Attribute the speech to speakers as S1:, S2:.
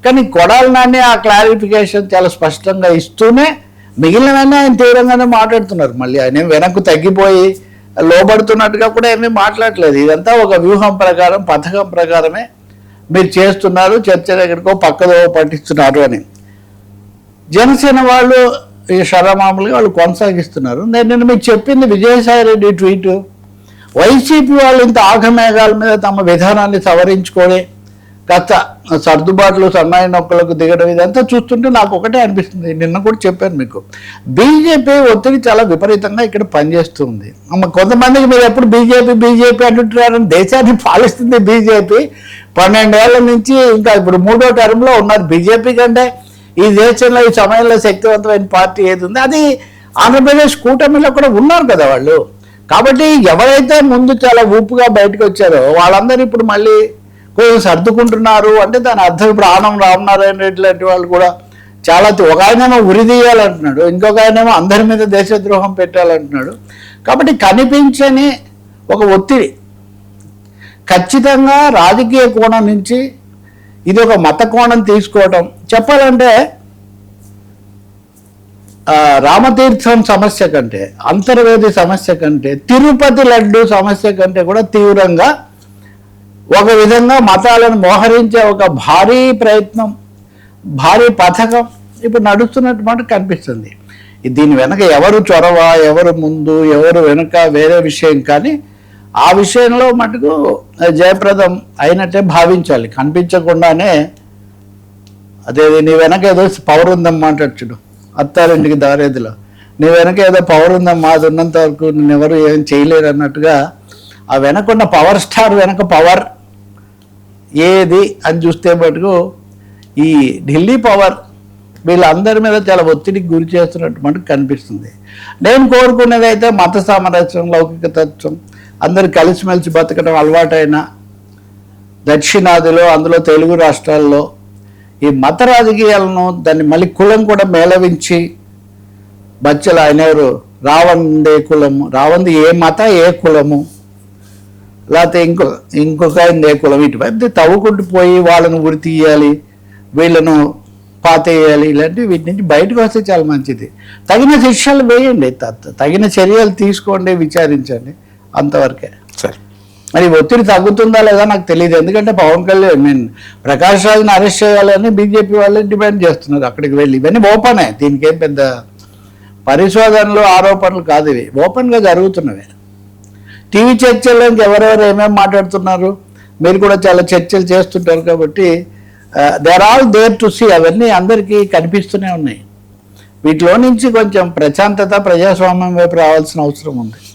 S1: కానీ కొడాలి నాని ఆ క్లారిఫికేషన్ చాలా స్పష్టంగా ఇస్తూనే మిగిలినవన్నీ ఆయన తీవ్రంగానే మాట్లాడుతున్నారు. మళ్ళీ ఆయన వెనక్కు తగ్గిపోయి లోబడుతున్నట్టుగా కూడా ఏమీ మాట్లాడలేదు. ఇదంతా ఒక వ్యూహం ప్రకారం, పథకం ప్రకారమే మీరు చేస్తున్నారు, చర్చ దగ్గరకో పక్కదో పట్టిస్తున్నారు అని జనసేన వాళ్ళు ఈ షరమామూలుగా వాళ్ళు కొనసాగిస్తున్నారు. నేను మీకు చెప్పింది విజయసాయి రెడ్డి ట్వీట్, వైసీపీ వాళ్ళు ఇంత ఆఘమేఘాల మీద తమ విధానాన్ని సవరించుకొని కాస్త సర్దుబాట్లు సన్నాయి నొక్కలకు దిగడం ఇదంతా చూస్తుంటే నాకు ఒకటే అనిపిస్తుంది. నిన్న కూడా చెప్పాను మీకు, బీజేపీ ఒత్తిడి చాలా విపరీతంగా ఇక్కడ పనిచేస్తుంది. కొంతమందికి మీరు ఎప్పుడు బీజేపీ అంటుంటున్నారని, దేశాన్ని పాలిస్తుంది బీజేపీ 12 ఏళ్ల నుంచి, ఇంకా ఇప్పుడు 3వ టర్మ్లో ఉన్నారు. బీజేపీ కంటే ఈ దేశంలో ఈ సమయంలో శక్తివంతమైన పార్టీ ఏది ఉంది అది ఆంధ్రప్రదేశ్ కూటమిలో కూడా ఉన్నారు కదా వాళ్ళు. కాబట్టి ఎవరైతే ముందు చాలా ఊపుగా బయటకు వచ్చారో వాళ్ళందరూ ఇప్పుడు మళ్ళీ కొంచెం సర్దుకుంటున్నారు అంటే దాని అర్థం ఇప్పుడు ఆనం రామనారాయణ రెడ్డి లాంటి వాళ్ళు కూడా చాలా, ఒక ఆయనేమో ఉరిదీయాలంటున్నాడు, ఇంకొక ఆయనేమో అందరి మీద దేశద్రోహం పెట్టాలంటున్నాడు. కాబట్టి కనిపించని ఒక ఒత్తిడి ఖచ్చితంగా రాజకీయ కోణం నుంచి ఇది ఒక మత కోణం తీసుకోవటం. చెప్పాలంటే రామతీర్థం సమస్య కంటే, అంతర్వేది సమస్య కంటే, తిరుపతి లడ్డు సమస్య కంటే కూడా తీవ్రంగా ఒక విధంగా మతాలను మోహరించే ఒక భారీ ప్రయత్నం, భారీ పథకం ఇప్పుడు నడుస్తున్నట్టు మాట కనిపిస్తుంది. దీని వెనక ఎవరు చొరవ, ఎవరు ముందు, ఎవరు వెనుక వేరే విషయం, కానీ ఆ విషయంలో మటుకు జయప్రదం అయినట్టే భావించాలి. కనిపించకుండానే అదే నీ వెనక ఏదో పవర్ ఉందమ్మా అంటాడు చూడు, అత్తారింటికి దారేదిలో, నీ వెనక ఏదో పవర్ ఉందమ్మా, అది ఉన్నంత వరకు నేనెవరు ఏం చేయలేరు అన్నట్టుగా ఆ వెనకున్న పవర్ స్టార్ వెనక పవర్ ఏది అని చూస్తే మటుకు ఈ ఢిల్లీ పవర్ వీళ్ళందరి మీద చాలా ఒత్తిడికి గురి చేస్తున్నట్టు మనకు కనిపిస్తుంది. నేను కోరుకునేది అయితే మత సామరస్యం, లౌకిక తత్వం, అందరు కలిసిమెలిసి బతకడం అలవాటైన దక్షిణాదిలో, అందులో తెలుగు రాష్ట్రాల్లో ఈ మత రాజకీయాలను దాన్ని మళ్ళీ కులం కూడా మేళవించి బచ్చలు ఆయన ఎవరు రావందే కులము, రావంది ఏ మత ఏ కులము, లేకపోతే ఇంకొక ఏ కులం, ఇటువైపు తవ్వుకుంటూ పోయి వాళ్ళను ఉరి తీయాలి, వీళ్ళను పాతేయాలి, ఇలాంటివి వీటి నుంచి బయటకు వస్తే చాలా మంచిది. తగిన శిక్షలు వేయండి, తగిన చర్యలు తీసుకోండి, విచారించండి, అంతవరకే.
S2: సరే,
S1: మరి ఒత్తిడి తగ్గుతుందా లేదా నాకు తెలియదు. ఎందుకంటే పవన్ కళ్యాణ్ ప్రకాష్ రాజ్ని అరెస్ట్ చేయాలని బీజేపీ వాళ్ళు డిమాండ్ చేస్తున్నారు అక్కడికి వెళ్ళి. ఇవన్నీ ఓపెనే, దీనికి ఏం పెద్ద పరిశోధనలు ఆరోపణలు కాదు, ఇవి ఓపెన్గా జరుగుతున్నవి. టీవీ చర్చల్లో ఎవరెవరు ఏమేమి మాట్లాడుతున్నారు, మీరు కూడా చాలా చర్చలు చేస్తుంటారు కాబట్టి they are all there to see, అవన్నీ అందరికీ కనిపిస్తూనే ఉన్నాయి. వీటిలో నుంచి కొంచెం ప్రశాంతత, ప్రజాస్వామ్యం వైపు రావాల్సిన అవసరం ఉంది.